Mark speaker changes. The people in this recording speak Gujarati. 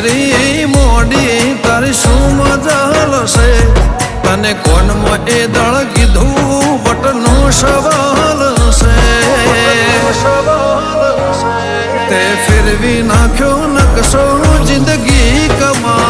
Speaker 1: મેરી મોડી તારી શું મજાલ છે તને કોનમાં એ દળ કીધું વટનો સવાલ છે તે ફેરવી નાખ્યો નકશો જિંદગી કમા